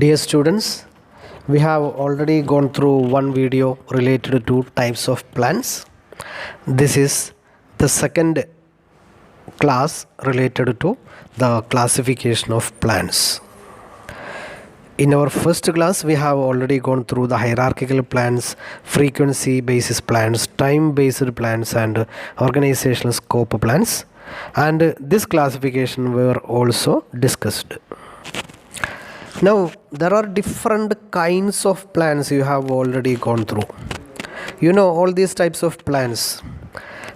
Dear students, we have already gone through one video related to types of plants. This is the second class related to the classification of plants. In our first class, we have already gone through the hierarchical plants, frequency basis plants, time based plants, and organizational scope plants. And this classification were also discussed. Now, there are different kinds of plants you have already gone through. You know all these types of plants.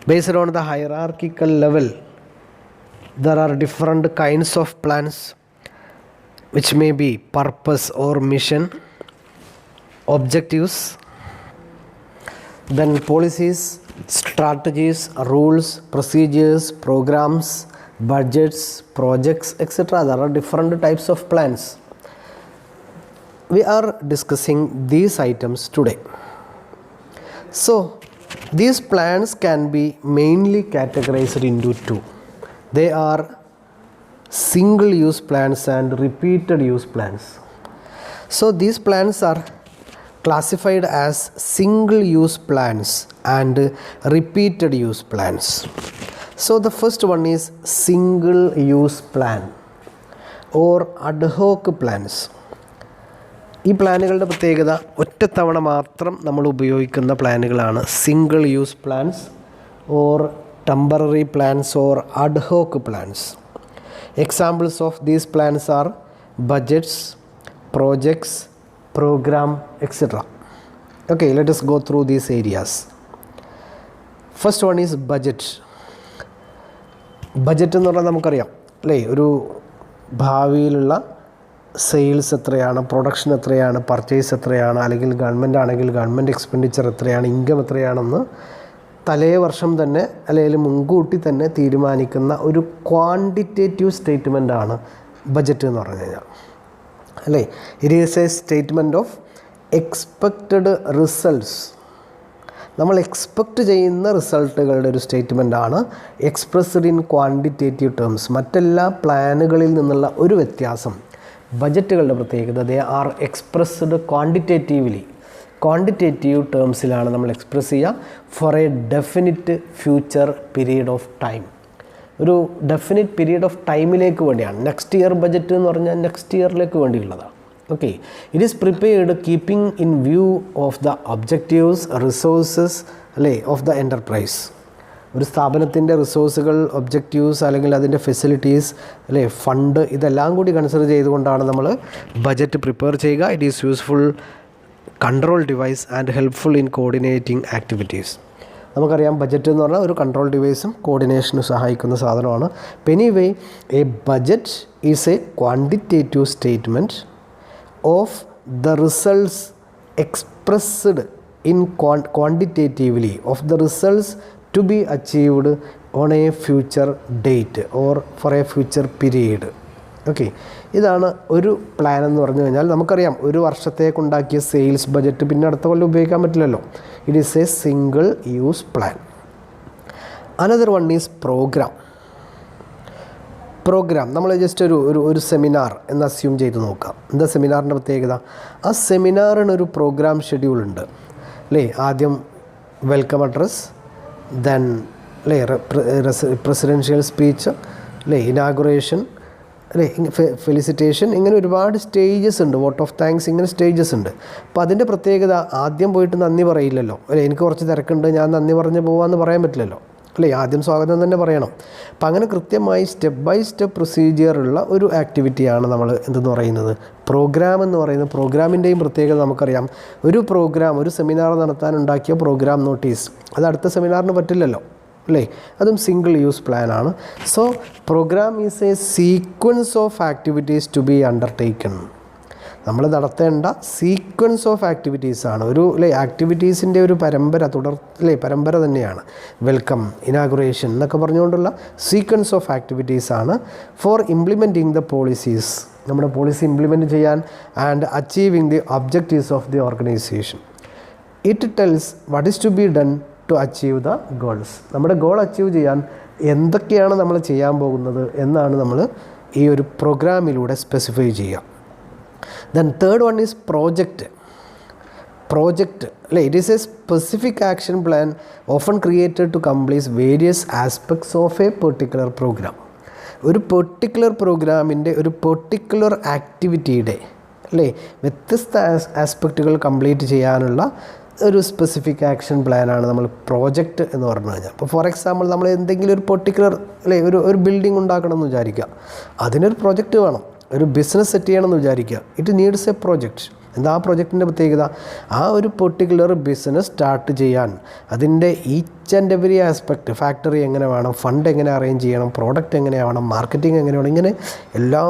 Based on the hierarchical level, there are different kinds of plants which may be purpose or mission, objectives, then policies, strategies, rules, procedures, programs, budgets, projects, etc. There are different types of plants. We are discussing these items today. So, these plants can be mainly categorized into two. They are single use plants and repeated use plants. So, these plants are classified as single use plants and repeated use plants. So, the first one is single use plant or ad hoc plants. ഈ പ്ലാനുകളുടെ പ്രത്യേകത ഒറ്റത്തവണ മാത്രം നമ്മൾ ഉപയോഗിക്കുന്ന പ്ലാനുകളാണ് single use plans or temporary plans or ad hoc plans. Examples of these plans are budgets, projects, program etcetera. Okay, let us go through these areas. First one is budget. Budget എന്ന് പറഞ്ഞാൽ നമുക്കറിയാം അല്ലേ, ഒരു ഭാവിയിലുള്ള sales എത്രയാണ്, production എത്രയാണ്, purchase എത്രയാണ്, അല്ലെങ്കിൽ ഗവൺമെൻറ് ആണെങ്കിൽ ഗവൺമെൻറ് എക്സ്പെൻഡിച്ചർ എത്രയാണ്, ഇൻകം എത്രയാണെന്ന് തലേ വർഷം തന്നെ അല്ലെങ്കിൽ മുൻകൂട്ടി തന്നെ തീരുമാനിക്കുന്ന ഒരു ക്വാണ്ടിറ്റേറ്റീവ് സ്റ്റേറ്റ്മെൻ്റ് ആണ് ബജറ്റ് എന്ന് പറഞ്ഞു കഴിഞ്ഞാൽ അല്ലേ. It is A statement of expected results. നമ്മൾ എക്സ്പെക്റ്റ് ചെയ്യുന്ന റിസൾട്ടുകളുടെ ഒരു സ്റ്റേറ്റ്മെൻ്റ് ആണ് എക്സ്പ്രസ്ഡ് ഇൻ ക്വാണ്ടിറ്റേറ്റീവ് ടേംസ്. മറ്റെല്ലാ പ്ലാനുകളിൽ നിന്നുള്ള ഒരു വ്യത്യാസം ബജറ്റുകളുടെ പ്രത്യേകത, they are expressed quantitatively. Quantitative ടേംസിലാണ് നമ്മൾ എക്സ്പ്രസ് ചെയ്യുക for a definite future period of time. ഒരു ഡെഫിനിറ്റ് പീരീഡ് ഓഫ് ടൈമിലേക്ക് വേണ്ടിയാണ്. നെക്സ്റ്റ് ഇയർ ബജറ്റ് എന്ന് പറഞ്ഞാൽ നെക്സ്റ്റ് ഇയറിലേക്ക് വേണ്ടിയുള്ളതാണ്. Okay, it is prepared keeping in view of the objectives, resources അല്ലേ ഓഫ് ദ എൻ്റർപ്രൈസ്. ഒരു സ്ഥാപനത്തിൻ്റെ റിസോഴ്സുകൾ, ഒബ്ജക്റ്റീവ്സ് അല്ലെങ്കിൽ അതിൻ്റെ ഫെസിലിറ്റീസ് അല്ലേ, ഫണ്ട്, ഇതെല്ലാം കൂടി കൺസിഡർ ചെയ്തുകൊണ്ടാണ് നമ്മൾ ബജറ്റ് പ്രിപ്പയർ ചെയ്യുക. It is useful control device and helpful in coordinating activities. നമുക്കറിയാം ബജറ്റ് എന്ന് പറഞ്ഞാൽ ഒരു കൺട്രോൾ ഡിവൈസും കോർഡിനേഷനും സഹായിക്കുന്ന സാധനമാണ്. Anyway, A budget is A quantitative statement of the results expressed in quantitatively of the results to be achieved on a future date or for a future period. Okay, ഇതാണ് ഒരു plan എന്ന് പറഞ്ഞു കഴിഞ്ഞാൽ. നമുക്കറിയാം ഒരു വർഷത്തേക്കുണ്ടാക്കിയ sales budget പിന്നെ അടുത്ത കൊല്ലം ഉപയോഗിക്കാൻ പറ്റില്ലല്ലോ. It is a single use plan. Another one is program. Program നമ്മൾ ജസ്റ്റ് ഒരു സെമിനാർ എന്ന് അസ്യൂം ചെയ്ത് നോക്കാം. എന്താ സെമിനാറിൻ്റെ പ്രത്യേകത? ആ സെമിനാറിനൊരു പ്രോഗ്രാം ഷെഡ്യൂൾ ഉണ്ട് അല്ലേ. ആദ്യം വെൽക്കം അഡ്രസ്, ദെൻ അല്ലേ പ്രസിഡൻഷ്യൽ സ്പീച്ച് അല്ലേ, ഇനാഗുറേഷൻ അല്ലേ, ഫെലിസിറ്റേഷൻ, ഇങ്ങനെ ഒരുപാട് സ്റ്റേജസ് ഉണ്ട്. വോട്ട് ഓഫ് താങ്ക്സ്, ഇങ്ങനെ സ്റ്റേജസ് ഉണ്ട്. അപ്പോൾ അതിൻ്റെ പ്രത്യേകത ആദ്യം പോയിട്ട് നന്ദി പറയില്ലല്ലോ അല്ലേ. എനിക്ക് കുറച്ച് തിരക്കുണ്ട്, ഞാൻ നന്ദി പറഞ്ഞ് പോകാമെന്ന് പറയാൻ പറ്റില്ലല്ലോ അല്ലേ. ആദ്യം സ്വാഗതം തന്നെ പറയണം. അപ്പം അങ്ങനെ കൃത്യമായി സ്റ്റെപ്പ് ബൈ സ്റ്റെപ്പ് പ്രൊസീജിയറുള്ള ഒരു ആക്ടിവിറ്റിയാണ് നമ്മൾ എന്തെന്ന് പറയുന്നത് പ്രോഗ്രാം എന്ന് പറയുന്നത്. പ്രോഗ്രാമിൻ്റെയും പ്രത്യേകത നമുക്കറിയാം. ഒരു പ്രോഗ്രാം, ഒരു സെമിനാർ നടത്താനുണ്ടാക്കിയ പ്രോഗ്രാം നോട്ടീസ് അത് അടുത്ത സെമിനാറിന് പറ്റില്ലല്ലോ അല്ലേ. അതും സിംഗിൾ യൂസ് പ്ലാൻ ആണ്. So program is a sequence of activities to be undertaken. നമ്മൾ നടത്തേണ്ട സീക്വൻസ് ഓഫ് ആക്ടിവിറ്റീസാണ്. ഒരു അല്ലേ ആക്ടിവിറ്റീസിൻ്റെ ഒരു പരമ്പര തന്നെയാണ്. വെൽക്കം, ഇനാഗുറേഷൻ എന്നൊക്കെ പറഞ്ഞുകൊണ്ടുള്ള സീക്വൻസ് ഓഫ് ആക്ടിവിറ്റീസാണ് ഫോർ ഇംപ്ലിമെൻറ്റിങ് ദ പോളിസീസ്. നമ്മുടെ പോളിസി ഇംപ്ലിമെൻറ്റ് ചെയ്യാൻ and achieving the objectives of the organisation. It tells what is to be done to achieve the goals. നമ്മുടെ ഗോൾ അച്ചീവ് ചെയ്യാൻ എന്തൊക്കെയാണ് നമ്മൾ ചെയ്യാൻ പോകുന്നത് എന്നാണ് നമ്മൾ ഈ ഒരു പ്രോഗ്രാമിലൂടെ സ്പെസിഫൈ ചെയ്യുക. Then third one is project. അല്ലേ, it is a specific action plan often created to complete various aspects of a particular program. ഒരു പെർട്ടിക്കുലർ പ്രോഗ്രാമിൻ്റെ ഒരു പെർട്ടിക്കുലർ ആക്ടിവിറ്റിയുടെ അല്ലേ വ്യത്യസ്ത ആസ്പെക്റ്റുകൾ കംപ്ലീറ്റ് ചെയ്യാനുള്ള ഒരു സ്പെസിഫിക് ആക്ഷൻ പ്ലാനാണ് നമ്മൾ പ്രോജക്റ്റ് എന്ന് പറഞ്ഞു കഴിഞ്ഞാൽ. അപ്പോൾ ഫോർ എക്സാമ്പിൾ നമ്മൾ എന്തെങ്കിലും ഒരു പെർട്ടിക്കുലർ അല്ലേ ഒരു ബിൽഡിംഗ് ഉണ്ടാക്കണം എന്ന് വിചാരിക്കുക, അതിനൊരു പ്രൊജക്റ്റ് വേണം. ഒരു ബിസിനസ് സെറ്റ് ചെയ്യണം എന്ന് വിചാരിക്കുക, ഇറ്റ് നീഡ്സ് എ പ്രോജക്റ്റ്. എന്താ ആ പ്രൊജക്റ്റിൻ്റെ പ്രത്യേകത? ആ ഒരു പെർട്ടിക്കുലർ ബിസിനസ് സ്റ്റാർട്ട് ചെയ്യാൻ അതിൻ്റെ each and every aspect, factory എങ്ങനെ വേണം, ഫണ്ട് എങ്ങനെ അറേഞ്ച് ചെയ്യണം, പ്രോഡക്റ്റ് എങ്ങനെയാവണം, മാർക്കറ്റിംഗ് എങ്ങനെ വേണം, ഇങ്ങനെ എല്ലാ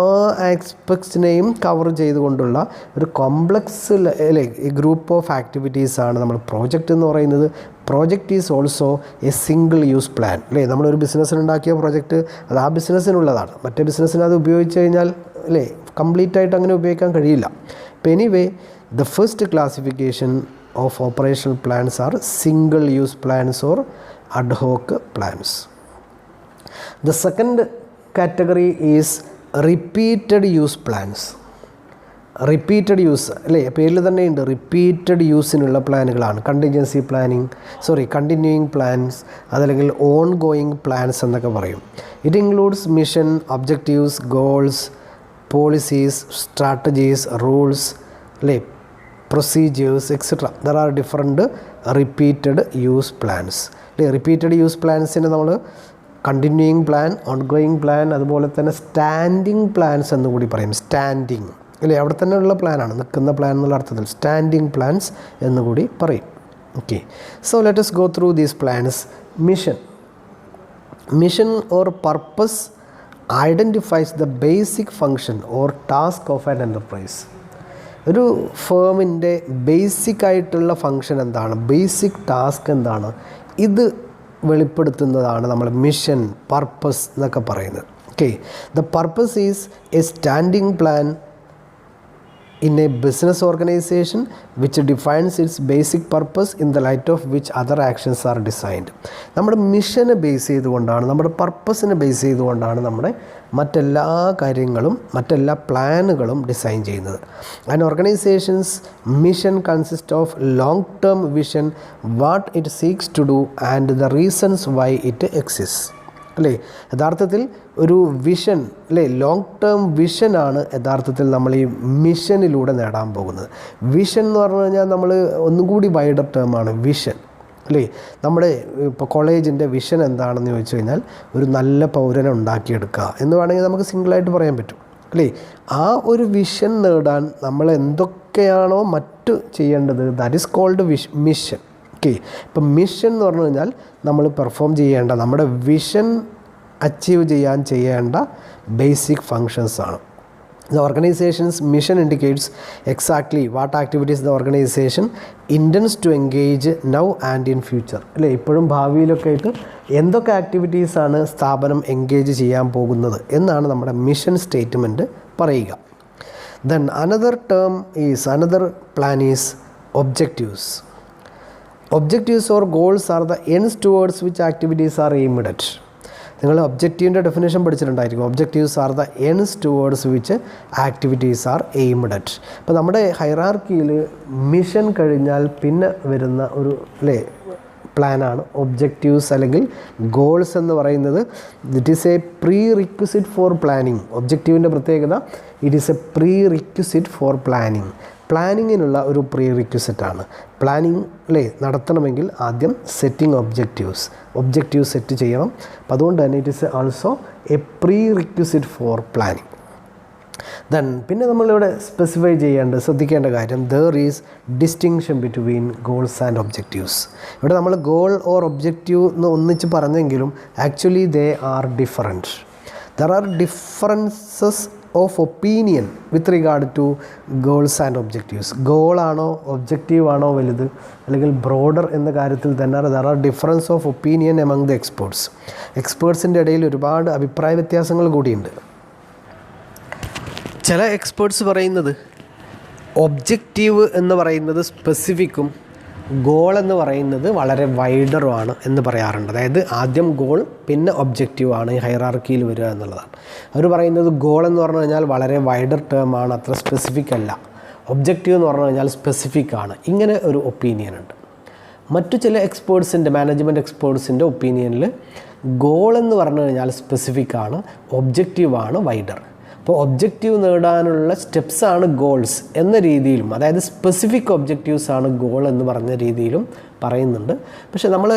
ആസ്പെക്ട്സിനെയും കവർ ചെയ്തുകൊണ്ടുള്ള ഒരു കോംപ്ലക്സ് അല്ലേ ഈ ഗ്രൂപ്പ് ഓഫ് ആക്ടിവിറ്റീസാണ് നമ്മൾ പ്രോജക്റ്റ് എന്ന് പറയുന്നത്. Project is also A single use plan. അല്ലേ, നമ്മളൊരു ബിസിനസ്സിനുണ്ടാക്കിയ പ്രോജക്റ്റ് അത് ആ ബിസിനസ്സിനുള്ളതാണ്. മറ്റേ ബിസിനസ്സിന് അത് ഉപയോഗിച്ച് കഴിഞ്ഞാൽ അല്ലേ കംപ്ലീറ്റ് ആയിട്ട് അങ്ങനെ ഉപയോഗിക്കാൻ കഴിയില്ല. അപ്പോൾ anyway the first classification of operational plans are single use plans or ad hoc plans. The second category is repeated use plans. Repeated use അല്ലേ, പേരിൽ തന്നെ ഉണ്ട് റിപ്പീറ്റഡ് യൂസിനുള്ള പ്ലാനുകളാണ് കണ്ടിന്യൂയിങ് പ്ലാൻസ്, അതല്ലെങ്കിൽ ഓൺ ഗോയിങ് പ്ലാൻസ് എന്നൊക്കെ പറയും. It includes mission, objectives, goals, policies, strategies, rules അല്ലേ, procedures etcetera. There are different repeated use plans അല്ലേ. റിപ്പീറ്റഡ് യൂസ് പ്ലാൻസിന് നമ്മൾ continuing plan, ongoing plan, അതുപോലെ തന്നെ സ്റ്റാൻഡിങ് പ്ലാൻസ് എന്നുകൂടി പറയും. സ്റ്റാൻഡിങ് അല്ലേ, അവിടെ തന്നെ ഉള്ള പ്ലാനാണ്, നിൽക്കുന്ന പ്ലാൻ എന്നുള്ള അർത്ഥത്തിൽ സ്റ്റാൻഡിങ് പ്ലാൻസ് എന്നുകൂടി പറയും. Okay, so let us go through these plans. Mission or purpose identifies the basic function or task of an enterprise. ഒരു ഫേമിൻ്റെ ബേസിക് ആയിട്ടുള്ള ഫങ്ഷൻ എന്താണ്, ബേസിക് ടാസ്ക് എന്താണ്, ഇത് വെളിപ്പെടുത്തുന്നതാണ് നമ്മൾ മിഷൻ, പർപ്പസ് എന്നൊക്കെ പറയുന്നത്. Okay, the purpose is A standing plan in a business organization which defines its basic purpose in the light of which other actions are designed. നമ്മുടെ മിഷനെ base ചെയ്തുകൊണ്ടാണ്, നമ്മുടെ പർപ്പസിനെ ബേസ് ചെയ്തുകൊണ്ടാണ് നമ്മുടെ മറ്റെല്ലാ കാര്യങ്ങളും മറ്റെല്ലാ പ്ലാനുകളും ഡിസൈൻ ചെയ്യുന്നത്. And organisation's mission consist of long term vision, what it seeks to do and the reasons why it exist. അല്ലേ, യഥാർത്ഥത്തിൽ ഒരു വിഷൻ അല്ലേ, ലോങ് ടേം വിഷനാണ് യഥാർത്ഥത്തിൽ നമ്മൾ ഈ മിഷനിലൂടെ നേടാൻ പോകുന്നത്. വിഷൻ എന്ന് പറഞ്ഞു കഴിഞ്ഞാൽ നമ്മൾ ഒന്നും കൂടി വൈഡർ ടേമാണ് വിഷൻ അല്ലേ. നമ്മുടെ ഇപ്പോൾ കോളേജിൻ്റെ വിഷൻ എന്താണെന്ന് ചോദിച്ചു കഴിഞ്ഞാൽ ഒരു നല്ല പൗരനെ ഉണ്ടാക്കിയെടുക്കുക എന്ന് വേണമെങ്കിൽ നമുക്ക് സിംഗിളായിട്ട് പറയാൻ പറ്റും അല്ലേ. ആ ഒരു വിഷൻ നേടാൻ നമ്മൾ എന്തൊക്കെയാണോ മറ്റു ചെയ്യേണ്ടത്, that is called mission. Okay, ഇപ്പം മിഷൻ എന്ന് പറഞ്ഞു കഴിഞ്ഞാൽ നമ്മൾ പെർഫോം ചെയ്യേണ്ട, നമ്മുടെ വിഷൻ അച്ചീവ് ചെയ്യേണ്ട ബേസിക് ഫങ്ഷൻസ് ആണ്. The organization's mission indicates exactly what activities the organization intends to engage now and in future. അല്ലേ, ഇപ്പോഴും ഭാവിയിലൊക്കെ ആയിട്ട് എന്തൊക്കെ ആക്ടിവിറ്റീസാണ് സ്ഥാപനം എൻഗേജ് ചെയ്യാൻ പോകുന്നത് എന്നാണ് നമ്മുടെ മിഷൻ സ്റ്റേറ്റ്മെൻറ്റ് പറയുക. Then another plan is objectives. Objectives or goals are the ends towards which activities are aimed at. നിങ്ങൾ ഒബ്ജക്റ്റീവിൻ്റെ ഡെഫിനേഷൻ പഠിച്ചിട്ടുണ്ടായിരിക്കും. Objectives are the ends towards which activities are aimed at. അപ്പോൾ നമ്മുടെ ഹൈറാർക്കിയിൽ മിഷൻ കഴിഞ്ഞാൽ പിന്നെ വരുന്ന ഒരു അല്ലേ പ്ലാനാണ് ഒബ്ജക്റ്റീവ്സ് അല്ലെങ്കിൽ ഗോൾസ് എന്ന് പറയുന്നത്. It is a prerequisite for planning. ഒബ്ജക്റ്റീവിൻ്റെ പ്രത്യേകത it is a prerequisite for planning. പ്ലാനിങ്ങിനുള്ള ഒരു പ്രീ റിക്വിസിറ്റാണ്. പ്ലാനിങ് അല്ലേ നടത്തണമെങ്കിൽ ആദ്യം സെറ്റിംഗ് ഒബ്ജക്റ്റീവ്സ് സെറ്റ് ചെയ്യണം. അപ്പം അതുകൊണ്ട് തന്നെ it is also a prerequisite for planning. പിന്നെ നമ്മളിവിടെ സ്പെസിഫൈ ശ്രദ്ധിക്കേണ്ട കാര്യം, there is distinction between goals and objectives. ഇവിടെ നമ്മൾ ഗോൾ ഓർ ഒബ്ജക്റ്റീവ് എന്ന് ഒന്നിച്ച് പറഞ്ഞെങ്കിലും actually they are different. There are differences of opinion with regard to goals and objectives. ഗോളാണോ ഒബ്ജക്റ്റീവാണോ വലുത് അല്ലെങ്കിൽ ബ്രോഡർ എന്ന കാര്യത്തിൽ തന്നെ there are difference of opinion among the experts. എക്സ്പേർട്സിൻ്റെ ഇടയിൽ ഒരുപാട് അഭിപ്രായ വ്യത്യാസങ്ങൾ കൂടിയുണ്ട്. ചില എക്സ്പേർട്സ് പറയുന്നത് ഒബ്ജക്റ്റീവ് എന്ന് പറയുന്നത് സ്പെസിഫിക്കും ഗോൾ എന്ന് പറയുന്നത് വളരെ വൈഡറുമാണ് എന്ന് പറയാറുണ്ട്. അതായത് ആദ്യം ഗോൾ പിന്നെ ഒബ്ജക്റ്റീവ് ആണ് ഈ ഹൈറാർക്കിയിൽ വരിക എന്നുള്ളതാണ്. അവർ പറയുന്നത് ഗോൾ എന്ന് പറഞ്ഞു കഴിഞ്ഞാൽ വളരെ വൈഡർ ടേമാണ്, അത്ര സ്പെസിഫിക് അല്ല. ഒബ്ജക്റ്റീവ് എന്ന് പറഞ്ഞു കഴിഞ്ഞാൽ സ്പെസിഫിക് ആണ്. ഇങ്ങനെ ഒരു ഒപ്പീനിയൻ ഉണ്ട്. മറ്റു ചില എക്സ്പേർട്സിൻ്റെ, മാനേജ്മെൻറ്റ് എക്സ്പേർട്സിൻ്റെ ഒപ്പീനിയനിൽ ഗോൾ എന്ന് പറഞ്ഞു കഴിഞ്ഞാൽ സ്പെസിഫിക് ആണ്, ഒബ്ജക്റ്റീവ് ആണ് വൈഡർ. അപ്പോൾ ഒബ്ജക്റ്റീവ് നേടാനുള്ള സ്റ്റെപ്സാണ് ഗോൾസ് എന്ന രീതിയിലും, അതായത് സ്പെസിഫിക് ഒബ്ജക്റ്റീവ്സ് ആണ് ഗോൾ എന്ന് പറഞ്ഞ രീതിയിലും പറയുന്നുണ്ട്. പക്ഷേ നമ്മൾ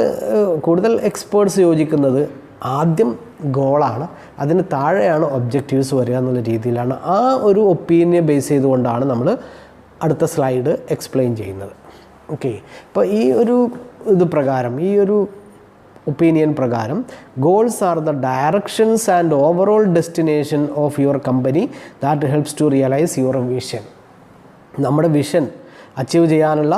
കൂടുതൽ എക്സ്പേർട്സ് യോജിക്കുന്നത് ആദ്യം ഗോളാണ്, അതിന് താഴെയാണ് ഒബ്ജക്റ്റീവ്സ് വരിക എന്നുള്ള രീതിയിലാണ്. ആ ഒരു ഒപ്പീനിയൻ ബേസ് ചെയ്തുകൊണ്ടാണ് നമ്മൾ അടുത്ത സ്ലൈഡ് എക്സ്പ്ലെയിൻ ചെയ്യുന്നത്. ഓക്കെ, അപ്പോൾ ഈ ഒരു പ്രകാരം, ഈ ഒരു ഒപ്പീനിയൻ പ്രകാരം goals are the directions and overall destination of your company that helps to realise your vision. നമ്മുടെ വിഷൻ അച്ചീവ് ചെയ്യാനുള്ള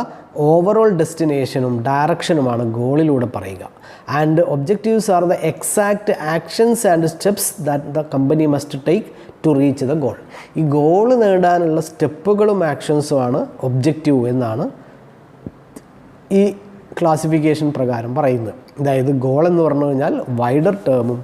ഓവറോൾ ഡെസ്റ്റിനേഷനും ഡയറക്ഷനുമാണ് ഗോളിലൂടെ പറയുക. And objectives are the exact actions and steps that the company must take to reach the goal. ഈ goal നേടാനുള്ള സ്റ്റെപ്പുകളും ആക്ഷൻസുമാണ് objective എന്നാണ് ഈ ക്ലാസിഫിക്കേഷൻ പ്രകാരം പറയുന്നത്. അതായത് ഗോൾ എന്ന് പറഞ്ഞു കഴിഞ്ഞാൽ വൈഡർ ടേമും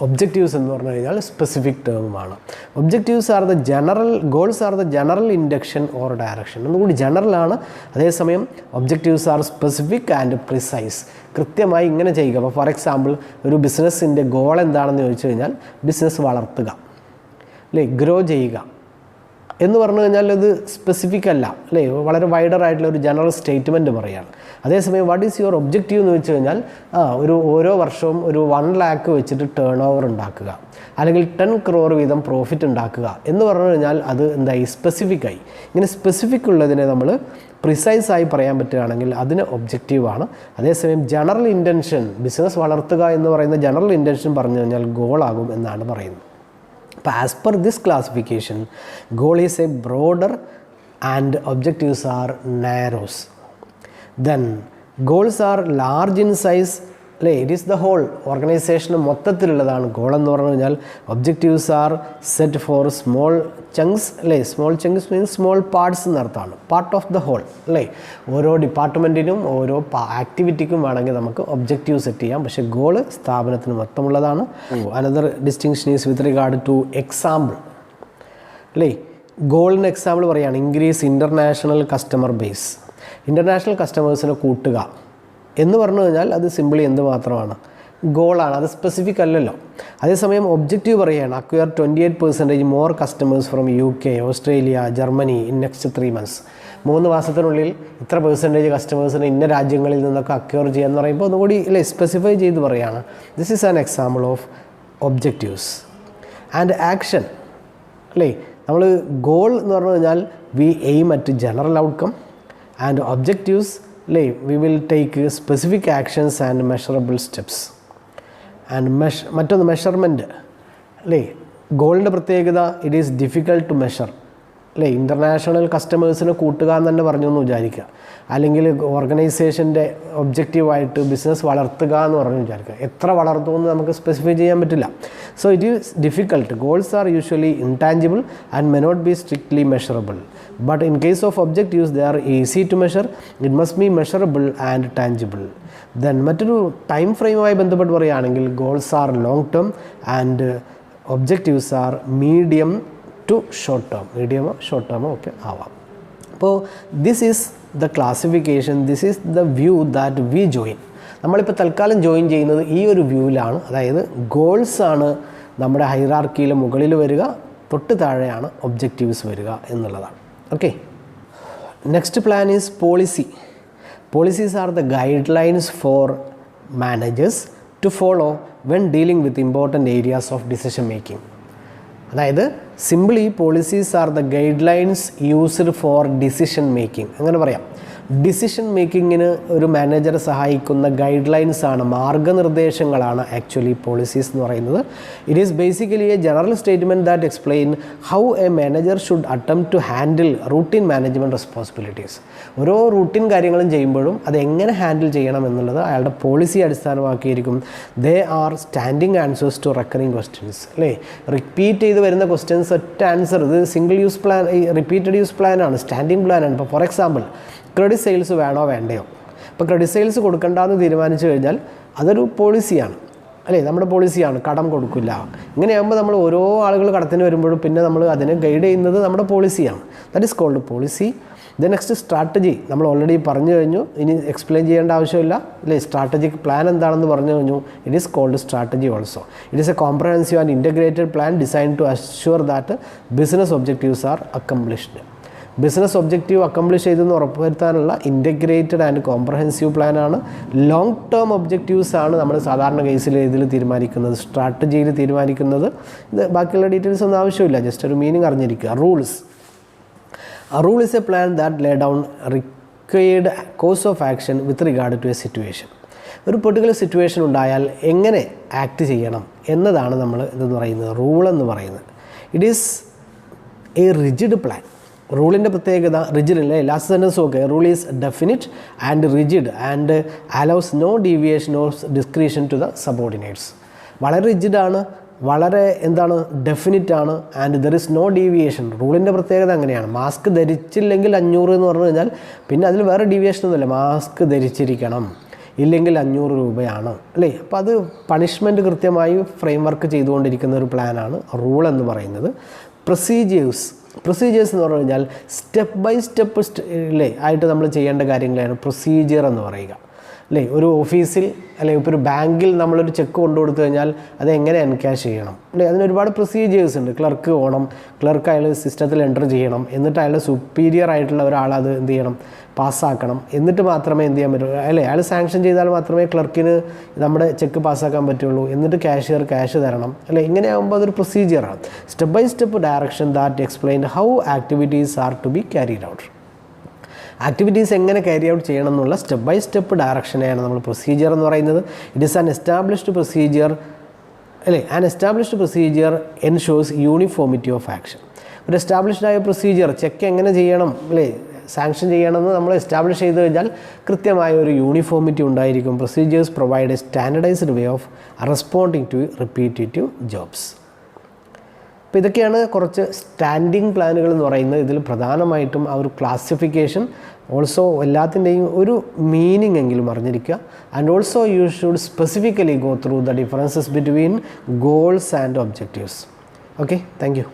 ഒബ്ജക്റ്റീവ്സ് എന്ന് പറഞ്ഞു കഴിഞ്ഞാൽ സ്പെസിഫിക് ടേമുമാണ്. Objectives are the general, goals are the general induction or direction. ഒന്നുകൂടി ജനറലാണ്, അതേസമയം objectives are specific and precise. കൃത്യമായി ഇങ്ങനെ ചെയ്യുക. അപ്പോൾ ഫോർ എക്സാമ്പിൾ ഒരു ബിസിനസ്സിൻ്റെ ഗോൾ എന്താണെന്ന് ചോദിച്ചു കഴിഞ്ഞാൽ ബിസിനസ് വളർത്തുക, അല്ലേ, ഗ്രോ ചെയ്യുക എന്ന് പറഞ്ഞു കഴിഞ്ഞാൽ അത് സ്പെസിഫിക് അല്ല, അല്ലേ, വളരെ വൈഡർ ആയിട്ടുള്ള ഒരു ജനറൽ സ്റ്റേറ്റ്മെൻറ്റ് പറയുകയാണ്. അതേസമയം വാട്ട് ഈസ് യുവർ ഒബ്ജക്റ്റീവ് എന്ന് വെച്ച് കഴിഞ്ഞാൽ ഓരോ വർഷവും ഒരു 1 lakh വെച്ചിട്ട് ടേൺ ഓവർ ഉണ്ടാക്കുക, അല്ലെങ്കിൽ 10 crore വീതം പ്രോഫിറ്റ് ഉണ്ടാക്കുക എന്ന് പറഞ്ഞു കഴിഞ്ഞാൽ അത് എന്തായി, സ്പെസിഫിക്കായി. ഇങ്ങനെ സ്പെസിഫിക് ഉള്ളതിനെ നമ്മൾ പ്രിസൈസായി പറയാൻ പറ്റുകയാണെങ്കിൽ അതിന് ഒബ്ജക്റ്റീവാണ്. അതേസമയം ജനറൽ ഇൻറ്റൻഷൻ, ബിസിനസ് വളർത്തുക എന്ന് പറയുന്ന ജനറൽ ഇൻറ്റൻഷൻ പറഞ്ഞു കഴിഞ്ഞാൽ ഗോളാകും എന്നാണ് പറയുന്നത്. അപ്പോൾ as per this classification, goal is a broader and objectives are narrows. Then goals are large in size, അല്ലേ, ഇറ്റ് ഈസ് ദ ഹോൾ ഓർഗനൈസേഷന് മൊത്തത്തിലുള്ളതാണ് ഗോൾ എന്ന് പറഞ്ഞു കഴിഞ്ഞാൽ. Objectives are set for small chunks, അല്ലേ, small chunks means small parts എന്നർത്ഥമാണ്, part of the whole, അല്ലേ. ഓരോ ഡിപ്പാർട്ട്മെൻറ്റിനും ഓരോ ആക്ടിവിറ്റിക്കും വേണമെങ്കിൽ നമുക്ക് ഒബ്ജക്റ്റീവ് സെറ്റ് ചെയ്യാം, പക്ഷേ ഗോള് സ്ഥാപനത്തിന് മൊത്തമുള്ളതാണ്. Another distinction is with regard to example, അല്ലേ. ഗോളിന് എക്സാമ്പിൾ പറയുകയാണ് increase international customer base. International കസ്റ്റമേഴ്സിനെ കൂട്ടുക എന്ന് പറഞ്ഞു കഴിഞ്ഞാൽ അത് സിമ്പിളി എന്ത് മാത്രമാണ്, ഗോളാണ്, അത് സ്പെസിഫിക് അല്ലല്ലോ. അതേസമയം ഒബ്ജക്റ്റീവ് പറയുകയാണ് acquire 28% more customers from UK, Australia, Germany in next 3 months. 3 മാസത്തിനുള്ളിൽ ഇത്ര പെർസെൻറ്റേജ് കസ്റ്റമേഴ്സിന് ഇന്ന രാജ്യങ്ങളിൽ നിന്നൊക്കെ അക്വയർ ചെയ്യുക എന്ന് പറയുമ്പോൾ ഒന്നുകൂടി, അല്ലേ, സ്പെസിഫൈ ചെയ്ത് പറയുകയാണ്. This is an example of objectives. And action, അല്ലേ, നമ്മൾ ഗോൾ എന്ന് പറഞ്ഞു കഴിഞ്ഞാൽ we aim at general outcome, and objectives, അല്ലേ, we will take specific actions and measurable steps. And മറ്റൊന്ന് മെഷർമെൻറ്റ്, അല്ലേ. ഗോളിൻ്റെ പ്രത്യേകത it is difficult to measure, അല്ലേ. ഇൻ്റർനാഷണൽ കസ്റ്റമേഴ്സിനെ കൂട്ടുക എന്ന് തന്നെ പറഞ്ഞു എന്ന് വിചാരിക്കുക, അല്ലെങ്കിൽ ഓർഗനൈസേഷൻ്റെ ഒബ്ജക്റ്റീവായിട്ട് ബിസിനസ് വളർത്തുക എന്ന് പറഞ്ഞു വിചാരിക്കുക. എത്ര വളർത്തും എന്ന് നമുക്ക് സ്പെസിഫൈ ചെയ്യാൻ പറ്റില്ല. So it is difficult. Goals are usually intangible and may not be strictly measurable. But in case of objectives, they are easy to measure. It must be measurable and tangible. Then മറ്റൊരു time ഫ്രെയിമുമായി ബന്ധപ്പെട്ട് പറയുകയാണെങ്കിൽ goals are long term and objectives are medium to short term. മീഡിയമോ short ടേമോ ഒക്കെ ആവാം. അപ്പോൾ this is the classification, this is the view that we join. നമ്മളിപ്പോൾ തൽക്കാലം ജോയിൻ ചെയ്യുന്നത് ഈ ഒരു വ്യൂവിലാണ്. അതായത് ഗോൾസാണ് നമ്മുടെ ഹൈറാർക്കിയിൽ മുകളിൽ വരിക, തൊട്ട് താഴെയാണ് ഒബ്ജക്റ്റീവ്സ് വരിക എന്നുള്ളതാണ്. Okay, next plan is policy. Policies are the guidelines for managers to follow when dealing with important areas of decision making. അതായത് simply policies are the guide lines used for decision making, അങ്ങനെ പറയാം. Decision മേക്കിങ്ങിന് ഒരു മാനേജറെ സഹായിക്കുന്ന guide lines ആണ്, മാർഗ്ഗനിർദ്ദേശങ്ങളാണ് actually policies എന്ന് പറയുന്നത്. It is basically a general statement that explain how a manager should attempt to handle routine management responsibilities. ഓരോ routine കാര്യങ്ങളും ചെയ്യുമ്പോഴും അത് എങ്ങനെ ഹാൻഡിൽ ചെയ്യണം എന്നുള്ളത് അയാളുടെ പോളിസി അടിസ്ഥാനമാക്കിയിരിക്കും. They are standing answers to recurring questions, അല്ലേ. റിപ്പീറ്റ് ചെയ്ത് വരുന്ന ക്വസ്റ്റ്യൻസ് ഒറ്റ ആൻസർ, ഇത് single use plan, repeated use പ്ലാനാണ്, സ്റ്റാൻഡിങ് പ്ലാനാണ്. ഇപ്പോൾ ഫോർ എക്സാമ്പിൾ ക്രെഡിറ്റ് സെയിൽസ് വേണോ വേണ്ടയോ, ഇപ്പോൾ ക്രെഡിറ്റ് സെയിൽസ് കൊടുക്കണ്ടെന്ന് തീരുമാനിച്ചു കഴിഞ്ഞാൽ അതൊരു പോളിസിയാണ് അല്ലേ, നമ്മുടെ പോളിസിയാണ്, കടം കൊടുക്കില്ല. ഇങ്ങനെയാകുമ്പോൾ നമ്മൾ ഓരോ ആളുകൾ കടത്തിന് വരുമ്പോഴും പിന്നെ നമ്മൾ അതിനെ ഗൈഡ് ചെയ്യുന്നത് നമ്മുടെ പോളിസിയാണ്. That is called policy. The next strategy നമ്മൾ ഓൾറെഡി പറഞ്ഞു കഴിഞ്ഞു, ഇനി എക്സ്പ്ലെയിൻ ചെയ്യേണ്ട ആവശ്യമില്ല അല്ലേ. സ്ട്രാറ്റജിക് പ്ലാൻ എന്താണെന്ന് പറഞ്ഞു കഴിഞ്ഞു. It is called strategy also. It is a comprehensive and integrated plan design to assure that business objectives are accomplished. Business objective accomplish ചെയ്തെന്ന് ഉറപ്പുവരുത്താനുള്ള ഇൻ്റഗ്രേറ്റഡ് ആൻഡ് കോംപ്രഹെൻസീവ് പ്ലാനാണ്. ലോങ് ടേം ഒബ്ജക്റ്റീവ്സ് ആണ് നമ്മൾ സാധാരണ കേസിൽ ഇതിൽ തീരുമാനിക്കുന്നത്, സ്ട്രാറ്റജിയിൽ തീരുമാനിക്കുന്നത്. ഇത് ബാക്കിയുള്ള ഡീറ്റെയിൽസ് ഒന്നും ആവശ്യമില്ല, ജസ്റ്റ് ഒരു മീനിങ് അറിഞ്ഞിരിക്കുക. Rules. A rule is a plan that lay down required course of action with regard to a situation. ഒരു പെർട്ടിക്കുലർ സിറ്റുവേഷൻ ഉണ്ടായാൽ എങ്ങനെ ആക്ട് ചെയ്യണം എന്നതാണ് നമ്മൾ ഇതെന്ന് പറയുന്നത് റൂൾ എന്ന് പറയുന്നത്. It is a rigid plan. റൂളിൻ്റെ പ്രത്യേകത റിജിഡ് അല്ലേ, last sentence okay. Rule is definite and rigid and allows no deviation or discretion to the subordinates. വളരെ റിജിഡാണ്, വളരെ ഡെഫിനിറ്റാണ്, and there is no deviation. റൂളിൻ്റെ പ്രത്യേകത അങ്ങനെയാണ്. മാസ്ക് ധരിച്ചില്ലെങ്കിൽ 500 എന്ന് പറഞ്ഞു കഴിഞ്ഞാൽ പിന്നെ അതിൽ വേറെ ഡീവിയേഷനൊന്നുമില്ല, മാസ്ക് ധരിച്ചിരിക്കണം, ഇല്ലെങ്കിൽ 500 രൂപയാണ് അല്ലേ. അപ്പോൾ അത് പണിഷ്മെൻറ്റ് കൃത്യമായി ഫ്രെയിം വർക്ക് ചെയ്തുകൊണ്ടിരിക്കുന്ന ഒരു പ്ലാനാണ് റൂൾ എന്ന് പറയുന്നത്. പ്രൊസീജിയേഴ്സ് എന്ന് പറഞ്ഞു കഴിഞ്ഞാൽ സ്റ്റെപ്പ് ബൈ സ്റ്റെപ്പ് അല്ലേ ആയിട്ട് നമ്മൾ ചെയ്യേണ്ട കാര്യങ്ങളാണ് പ്രൊസീജിയർ എന്ന് പറയുക അല്ലേ. ഒരു ഓഫീസിൽ അല്ലെങ്കിൽ ഇപ്പോൾ ഒരു ബാങ്കിൽ നമ്മളൊരു ചെക്ക് കൊണ്ടു കൊടുത്തു കഴിഞ്ഞാൽ അത് എങ്ങനെ എൻകാഷ് ചെയ്യണം അല്ലേ, അതിന് ഒരുപാട് പ്രൊസീജിയേഴ്സ് ഉണ്ട്. ക്ലർക്ക് പോകണം, ക്ലർക്ക് അയാൾ സിസ്റ്റത്തിൽ എൻ്റർ ചെയ്യണം, എന്നിട്ട് അയാളുടെ സുപ്പീരിയർ ആയിട്ടുള്ള ഒരാളത് എന്ത് ചെയ്യണം, പാസ്സാക്കണം, എന്നിട്ട് മാത്രമേ എന്ത് ചെയ്യാൻ പറ്റുള്ളൂ അല്ലേ. അയാൾ സാങ്ഷൻ ചെയ്താൽ മാത്രമേ ക്ലർക്കിന് നമ്മുടെ ചെക്ക് പാസ്സാക്കാൻ പറ്റുള്ളൂ, എന്നിട്ട് കാഷ്യർ ക്യാഷ് തരണം അല്ലേ. ഇങ്ങനെയാകുമ്പോൾ അതൊരു പ്രൊസീജിയറാണ്. Step by step direction that explain how activities are to be carried out. Activities എങ്ങനെ ക്യാരി ഔട്ട് ചെയ്യണം എന്നുള്ള സ്റ്റെപ്പ് ബൈ സ്റ്റെപ്പ് ഡയറക്ഷനെയാണ് നമ്മൾ പ്രൊസീജിയർ എന്ന് പറയുന്നത്. It is an established procedure അല്ലേ. An established procedure ensures uniformity of action. ഒരു established ആയ procedure check എങ്ങനെ ചെയ്യണം അല്ലേ, സാങ്ഷൻ ചെയ്യണമെന്ന് നമ്മൾ എസ്റ്റാബ്ലിഷ് ചെയ്ത് കഴിഞ്ഞാൽ കൃത്യമായ ഒരു യൂണിഫോമിറ്റി ഉണ്ടായിരിക്കും. Procedures provide a standardised way of responding to repetitive jobs. അപ്പോൾ ഇതൊക്കെയാണ് കുറച്ച് സ്റ്റാൻഡിങ് പ്ലാനുകൾ എന്ന് പറയുന്നത്. ഇതിൽ പ്രധാനമായിട്ടും ആ ഒരു ക്ലാസിഫിക്കേഷൻ, ഓൾസോ എല്ലാത്തിൻ്റെയും ഒരു മീനിങ് എങ്കിലും അറിഞ്ഞിരിക്കുക. And also you should specifically go through the differences between goals and objectives. Okay, thank you.